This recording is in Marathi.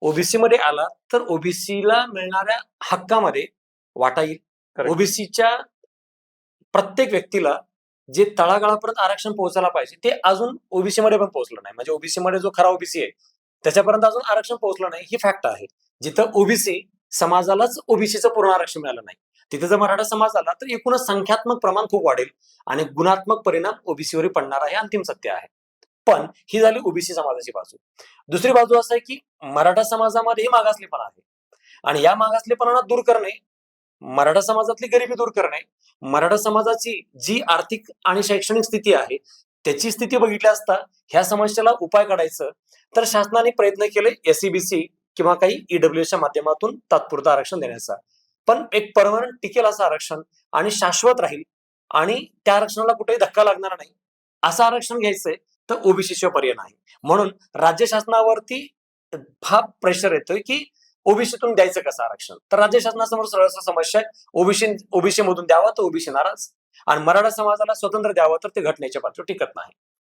ओबीसी मध्ये आला तर ओबीसीला मिळणाऱ्या हक्कामध्ये वाटा येईल. Correct. ओबीसीच्या प्रत्येक व्यक्तीला जे तळागाळापर्यंत आरक्षण पोहोचायला पाहिजे ते अजून ओबीसी मध्ये पण पोहोचलं नाही. म्हणजे ओबीसी मध्ये जो खरा ओबीसी आहे त्याच्यापर्यंत अजून आरक्षण पोहोचलं नाही, ही फॅक्ट आहे. जिथं ओबीसी समाजालाच ओबीसीचं पूर्ण आरक्षण मिळालं नाही, तिथे जर मराठा समाज आला तर एकूणच संख्यात्मक प्रमाण खूप वाढेल आणि गुणात्मक परिणाम ओबीसीवर पडणार आहे, अंतिम सत्य आहे. पण ही झाली ओबीसी समाजाची बाजू. दुसरी बाजू असं आहे की मराठा समाजामध्येही मागासलेपणा आहे आणि या मागासलेपणाला दूर करणे, मराठा समाजातली गरिबी दूर करणे, मराठा समाजाची जी आर्थिक आणि शैक्षणिक स्थिती आहे त्याची स्थिती बघितली असता ह्या समस्येला उपाय काढायचं तर शासनाने प्रयत्न केले एसईबीसी किंवा काही ईडब्ल्यूएसच्या माध्यमातून तात्पुरतं आरक्षण देण्याचा. पण एक परमनंट टिकेल असं आरक्षण आणि शाश्वत राहील आणि त्या आरक्षणाला कुठेही धक्का लागणार नाही असं आरक्षण घ्यायचंय तर ओबीसी शिवाय पर्याय नाही. म्हणून राज्य शासनावरती हा प्रेशर येतोय की ओबीसीतून द्यायचं कसं आरक्षण. तर राज्य शासनासमोर सरळ समस्या आहे, ओबीसी मधून द्यावं तर ओबीसी नाराज आणि मराठा समाजाला स्वतंत्र द्यावं तर ते घटनेच्या पात्र टिकत नाही.